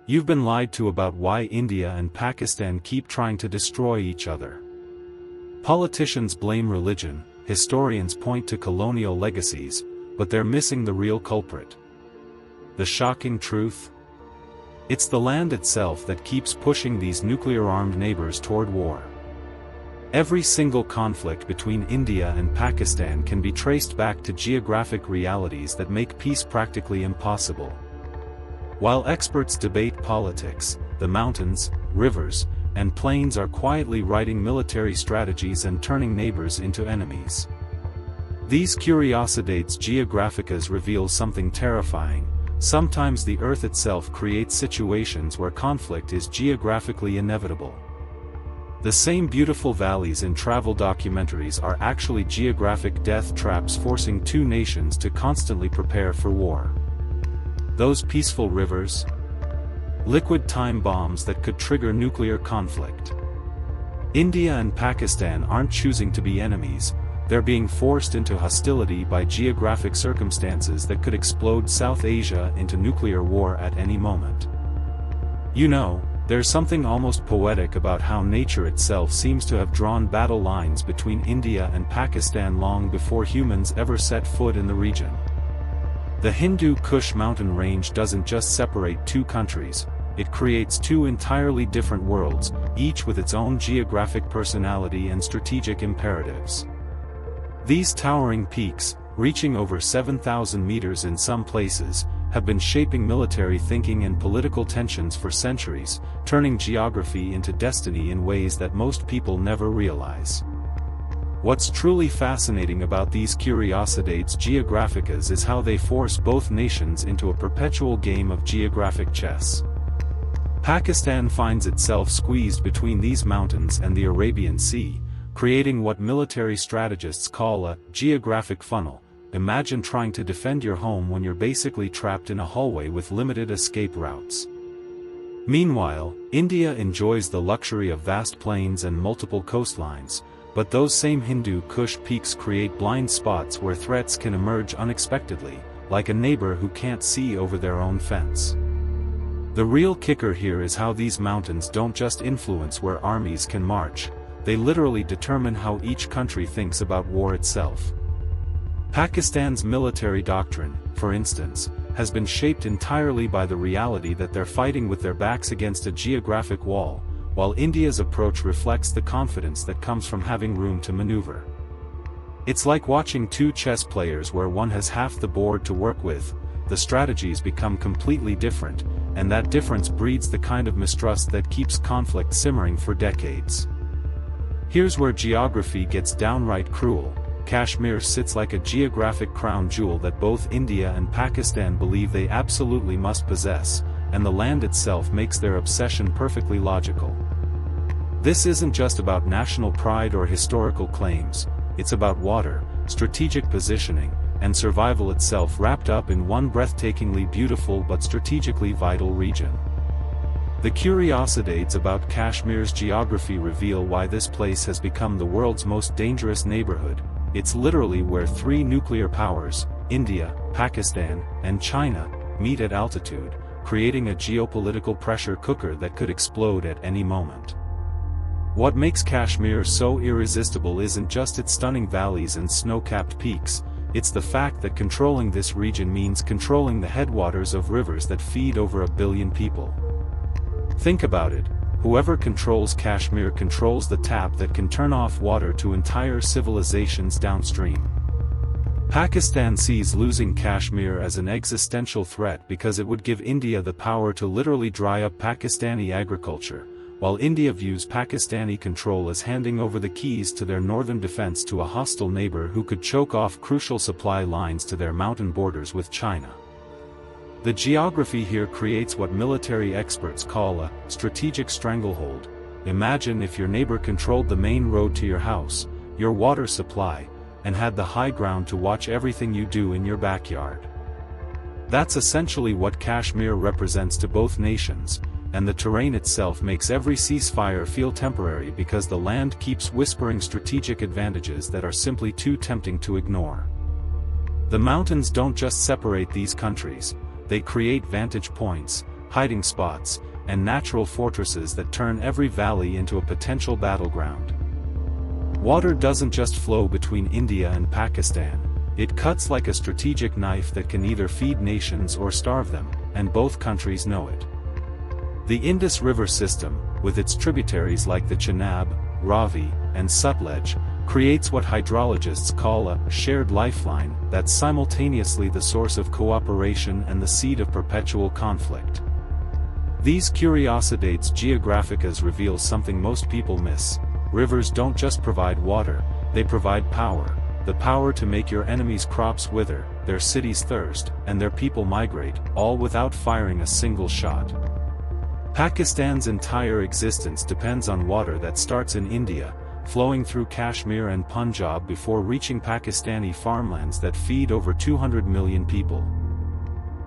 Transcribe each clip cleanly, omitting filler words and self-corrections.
You've been lied to about why India and Pakistan keep trying to destroy each other. Politicians blame religion, historians point to colonial legacies, but they're missing the real culprit. The shocking truth? It's the land itself that keeps pushing these nuclear-armed neighbors toward war. Every single conflict between India and Pakistan can be traced back to geographic realities that make peace practically impossible. While experts debate politics, the mountains, rivers, and plains are quietly writing military strategies and turning neighbors into enemies. These Curiosities Geographicas reveal something terrifying. Sometimes the Earth itself creates situations where conflict is geographically inevitable. The same beautiful valleys in travel documentaries are actually geographic death traps forcing two nations to constantly prepare for war. Those peaceful rivers? Liquid time bombs that could trigger nuclear conflict. India and Pakistan aren't choosing to be enemies, they're being forced into hostility by geographic circumstances that could explode South Asia into nuclear war at any moment. You know, there's something almost poetic about how nature itself seems to have drawn battle lines between India and Pakistan long before humans ever set foot in the region. The Hindu Kush mountain range doesn't just separate two countries, it creates two entirely different worlds, each with its own geographic personality and strategic imperatives. These towering peaks, reaching over 7,000 meters in some places, have been shaping military thinking and political tensions for centuries, turning geography into destiny in ways that most people never realize. What's truly fascinating about these Curiosities Geographicas is how they force both nations into a perpetual game of geographic chess. Pakistan finds itself squeezed between these mountains and the Arabian Sea, creating what military strategists call a geographic funnel. Imagine trying to defend your home when you're basically trapped in a hallway with limited escape routes. Meanwhile, India enjoys the luxury of vast plains and multiple coastlines, but those same Hindu Kush peaks create blind spots where threats can emerge unexpectedly, like a neighbor who can't see over their own fence. The real kicker here is how these mountains don't just influence where armies can march, they literally determine how each country thinks about war itself. Pakistan's military doctrine, for instance, has been shaped entirely by the reality that they're fighting with their backs against a geographic wall, while India's approach reflects the confidence that comes from having room to maneuver. It's like watching two chess players where one has half the board to work with, the strategies become completely different, and that difference breeds the kind of mistrust that keeps conflict simmering for decades. Here's where geography gets downright cruel. Kashmir sits like a geographic crown jewel that both India and Pakistan believe they absolutely must possess, and the land itself makes their obsession perfectly logical. This isn't just about national pride or historical claims, it's about water, strategic positioning, and survival itself wrapped up in one breathtakingly beautiful but strategically vital region. The Curiosities about Kashmir's geography reveal why this place has become the world's most dangerous neighborhood. It's literally where three nuclear powers, India, Pakistan, and China, meet at altitude, creating a geopolitical pressure cooker that could explode at any moment. What makes Kashmir so irresistible isn't just its stunning valleys and snow-capped peaks, it's the fact that controlling this region means controlling the headwaters of rivers that feed over 1 billion people. Think about it. Whoever controls Kashmir controls the tap that can turn off water to entire civilizations downstream. Pakistan sees losing Kashmir as an existential threat because it would give India the power to literally dry up Pakistani agriculture, while India views Pakistani control as handing over the keys to their northern defense to a hostile neighbor who could choke off crucial supply lines to their mountain borders with China. The geography here creates what military experts call a strategic stranglehold. Imagine if your neighbor controlled the main road to your house, your water supply, and had the high ground to watch everything you do in your backyard. That's essentially what Kashmir represents to both nations, and the terrain itself makes every ceasefire feel temporary because the land keeps whispering strategic advantages that are simply too tempting to ignore. The mountains don't just separate these countries, they create vantage points, hiding spots, and natural fortresses that turn every valley into a potential battleground. Water doesn't just flow between India and Pakistan, it cuts like a strategic knife that can either feed nations or starve them, and both countries know it. The Indus River system, with its tributaries like the Chenab, Ravi, and Sutlej, creates what hydrologists call a shared lifeline that's simultaneously the source of cooperation and the seed of perpetual conflict. These Curiosities Geographicas reveal something most people miss. Rivers don't just provide water, they provide power. The power to make your enemies' crops wither, their cities thirst, and their people migrate, all without firing a single shot. Pakistan's entire existence depends on water that starts in India, flowing through Kashmir and Punjab before reaching Pakistani farmlands that feed over 200 million people.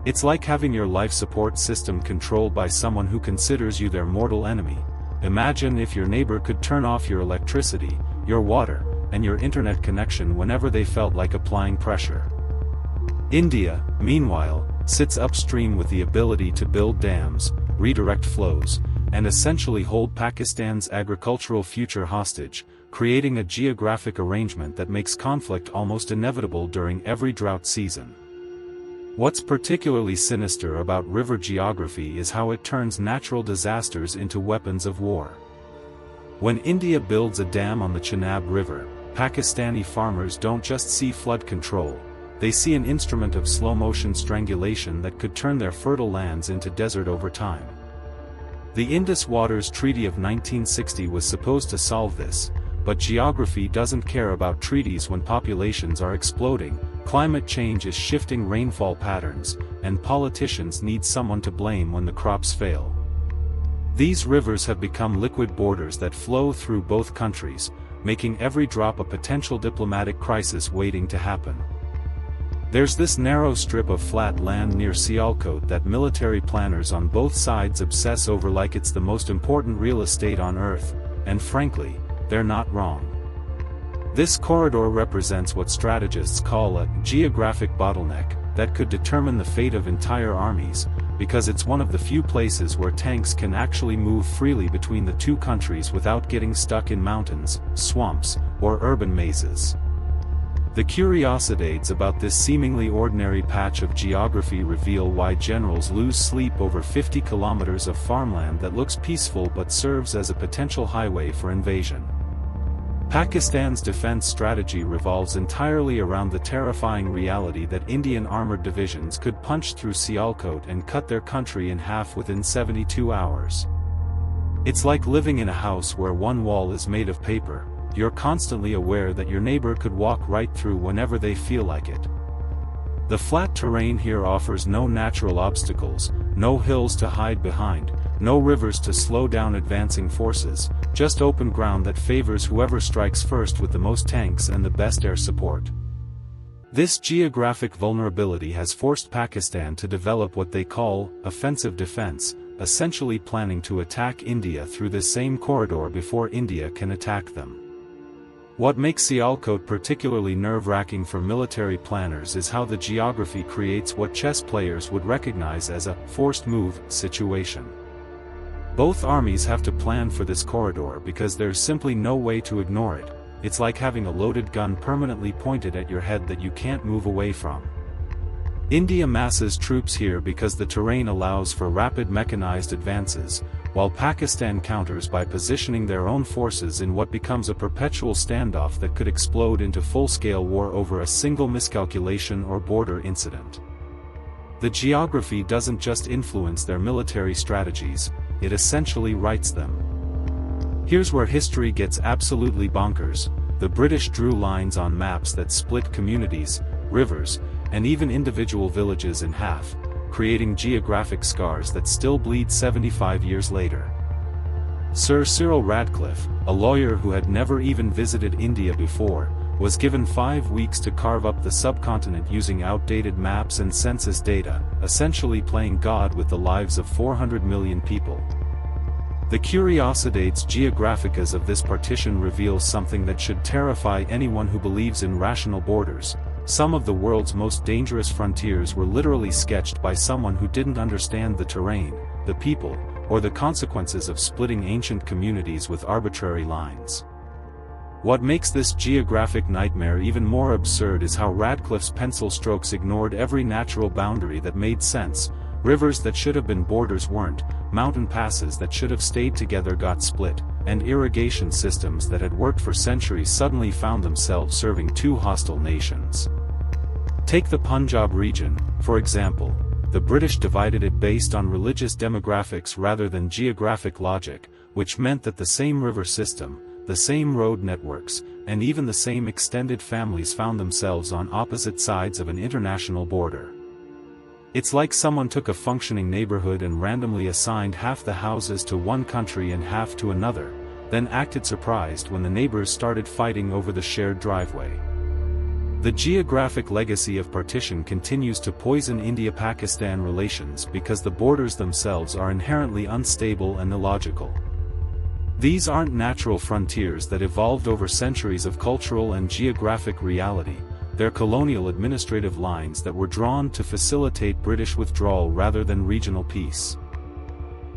It's like having your life support system controlled by someone who considers you their mortal enemy. Imagine if your neighbor could turn off your electricity, your water, and your internet connection whenever they felt like applying pressure. India, meanwhile, sits upstream with the ability to build dams, redirect flows, and essentially hold Pakistan's agricultural future hostage, creating a geographic arrangement that makes conflict almost inevitable during every drought season. What's particularly sinister about river geography is how it turns natural disasters into weapons of war. When India builds a dam on the Chenab River, Pakistani farmers don't just see flood control, they see an instrument of slow-motion strangulation that could turn their fertile lands into desert over time. The Indus Waters Treaty of 1960 was supposed to solve this, but geography doesn't care about treaties when populations are exploding, climate change is shifting rainfall patterns, and politicians need someone to blame when the crops fail. These rivers have become liquid borders that flow through both countries, making every drop a potential diplomatic crisis waiting to happen. There's this narrow strip of flat land near Sialkot that military planners on both sides obsess over like it's the most important real estate on Earth, and frankly, they're not wrong. This corridor represents what strategists call a geographic bottleneck that could determine the fate of entire armies, because it's one of the few places where tanks can actually move freely between the two countries without getting stuck in mountains, swamps, or urban mazes. The curiosities about this seemingly ordinary patch of geography reveal why generals lose sleep over 50 kilometers of farmland that looks peaceful but serves as a potential highway for invasion. Pakistan's defense strategy revolves entirely around the terrifying reality that Indian armored divisions could punch through Sialkot and cut their country in half within 72 hours. It's like living in a house where one wall is made of paper. You're constantly aware that your neighbor could walk right through whenever they feel like it. The flat terrain here offers no natural obstacles, no hills to hide behind, no rivers to slow down advancing forces, just open ground that favors whoever strikes first with the most tanks and the best air support. This geographic vulnerability has forced Pakistan to develop what they call offensive defense, essentially planning to attack India through this same corridor before India can attack them. What makes Sialkot particularly nerve-wracking for military planners is how the geography creates what chess players would recognize as a forced move situation. Both armies have to plan for this corridor because there's simply no way to ignore it. It's like having a loaded gun permanently pointed at your head that you can't move away from. India masses troops here because the terrain allows for rapid mechanized advances, while Pakistan counters by positioning their own forces in what becomes a perpetual standoff that could explode into full-scale war over a single miscalculation or border incident. The geography doesn't just influence their military strategies, it essentially writes them. Here's where history gets absolutely bonkers. The British drew lines on maps that split communities, rivers, and even individual villages in half, creating geographic scars that still bleed 75 years later. Sir Cyril Radcliffe, a lawyer who had never even visited India before, was given 5 weeks to carve up the subcontinent using outdated maps and census data, essentially playing God with the lives of 400 million people. The Curiosities Geographicas of this partition reveal something that should terrify anyone who believes in rational borders. Some of the world's most dangerous frontiers were literally sketched by someone who didn't understand the terrain, the people, or the consequences of splitting ancient communities with arbitrary lines. What makes this geographic nightmare even more absurd is how Radcliffe's pencil strokes ignored every natural boundary that made sense. Rivers that should have been borders weren't, mountain passes that should have stayed together got split, and irrigation systems that had worked for centuries suddenly found themselves serving two hostile nations. Take the Punjab region, for example. The British divided it based on religious demographics rather than geographic logic, which meant that the same river system, the same road networks, and even the same extended families found themselves on opposite sides of an international border. It's like someone took a functioning neighborhood and randomly assigned half the houses to one country and half to another, then acted surprised when the neighbors started fighting over the shared driveway. The geographic legacy of partition continues to poison India-Pakistan relations because the borders themselves are inherently unstable and illogical. These aren't natural frontiers that evolved over centuries of cultural and geographic reality. They're colonial administrative lines that were drawn to facilitate British withdrawal rather than regional peace.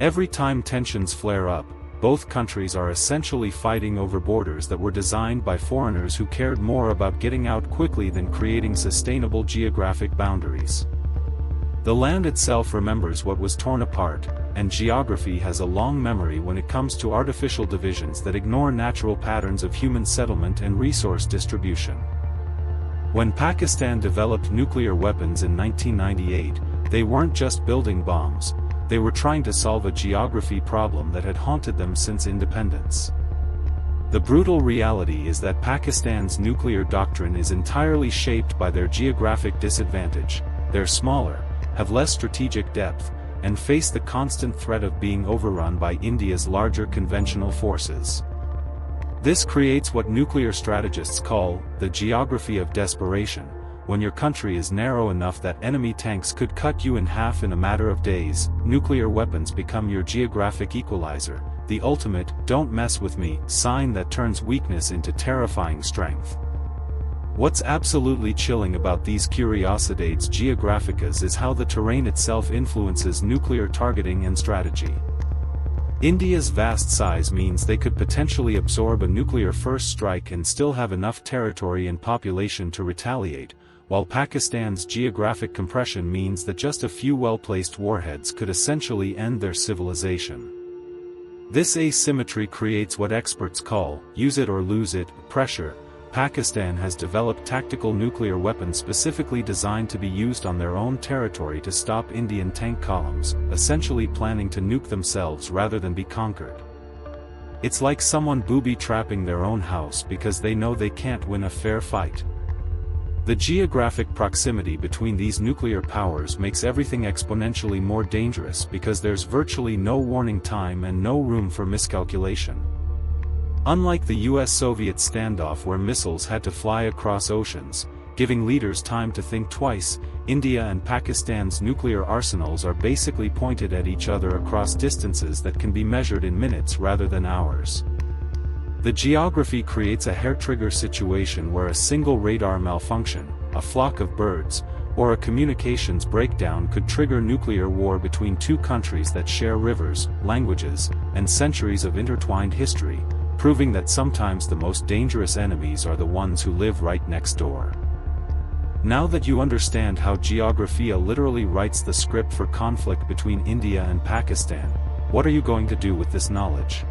Every time tensions flare up, both countries are essentially fighting over borders that were designed by foreigners who cared more about getting out quickly than creating sustainable geographic boundaries. The land itself remembers what was torn apart, and geography has a long memory when it comes to artificial divisions that ignore natural patterns of human settlement and resource distribution. When Pakistan developed nuclear weapons in 1998, they weren't just building bombs, they were trying to solve a geography problem that had haunted them since independence. The brutal reality is that Pakistan's nuclear doctrine is entirely shaped by their geographic disadvantage. They're smaller, have less strategic depth, and face the constant threat of being overrun by India's larger conventional forces. This creates what nuclear strategists call the geography of desperation. When your country is narrow enough that enemy tanks could cut you in half in a matter of days, nuclear weapons become your geographic equalizer, the ultimate "don't mess with me" sign that turns weakness into terrifying strength. What's absolutely chilling about these Curiosities Geographicas is how the terrain itself influences nuclear targeting and strategy. India's vast size means they could potentially absorb a nuclear first strike and still have enough territory and population to retaliate, while Pakistan's geographic compression means that just a few well-placed warheads could essentially end their civilization. This asymmetry creates what experts call use it or lose it pressure. Pakistan has developed tactical nuclear weapons specifically designed to be used on their own territory to stop Indian tank columns, essentially planning to nuke themselves rather than be conquered. It's like someone booby-trapping their own house because they know they can't win a fair fight. The geographic proximity between these nuclear powers makes everything exponentially more dangerous because there's virtually no warning time and no room for miscalculation. Unlike the US-Soviet standoff where missiles had to fly across oceans, giving leaders time to think twice, India and Pakistan's nuclear arsenals are basically pointed at each other across distances that can be measured in minutes rather than hours. The geography creates a hair-trigger situation where a single radar malfunction, a flock of birds, or a communications breakdown could trigger nuclear war between two countries that share rivers, languages, and centuries of intertwined history, proving that sometimes the most dangerous enemies are the ones who live right next door. Now that you understand how geography literally writes the script for conflict between India and Pakistan, what are you going to do with this knowledge?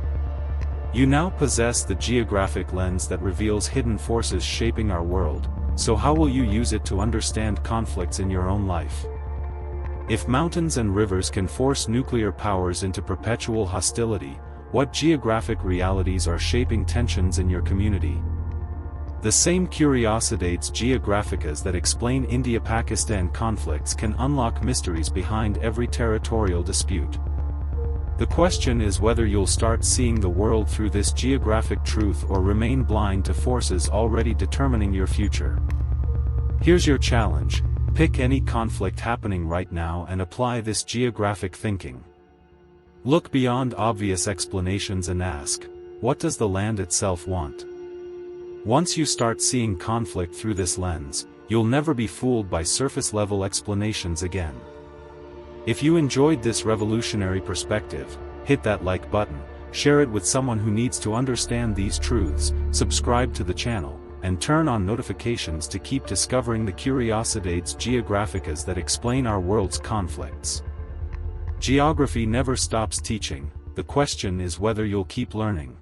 You now possess the geographic lens that reveals hidden forces shaping our world, so how will you use it to understand conflicts in your own life? If mountains and rivers can force nuclear powers into perpetual hostility, what geographic realities are shaping tensions in your community? The same Curiosities Geographicas that explain India-Pakistan conflicts can unlock mysteries behind every territorial dispute. The question is whether you'll start seeing the world through this geographic truth or remain blind to forces already determining your future. Here's your challenge: pick any conflict happening right now and apply this geographic thinking. Look beyond obvious explanations and ask, what does the land itself want? Once you start seeing conflict through this lens, you'll never be fooled by surface-level explanations again. If you enjoyed this revolutionary perspective, hit that like button, share it with someone who needs to understand these truths, subscribe to the channel, and turn on notifications to keep discovering the Curiosities Geographicas that explain our world's conflicts. Geography never stops teaching, the question is whether you'll keep learning.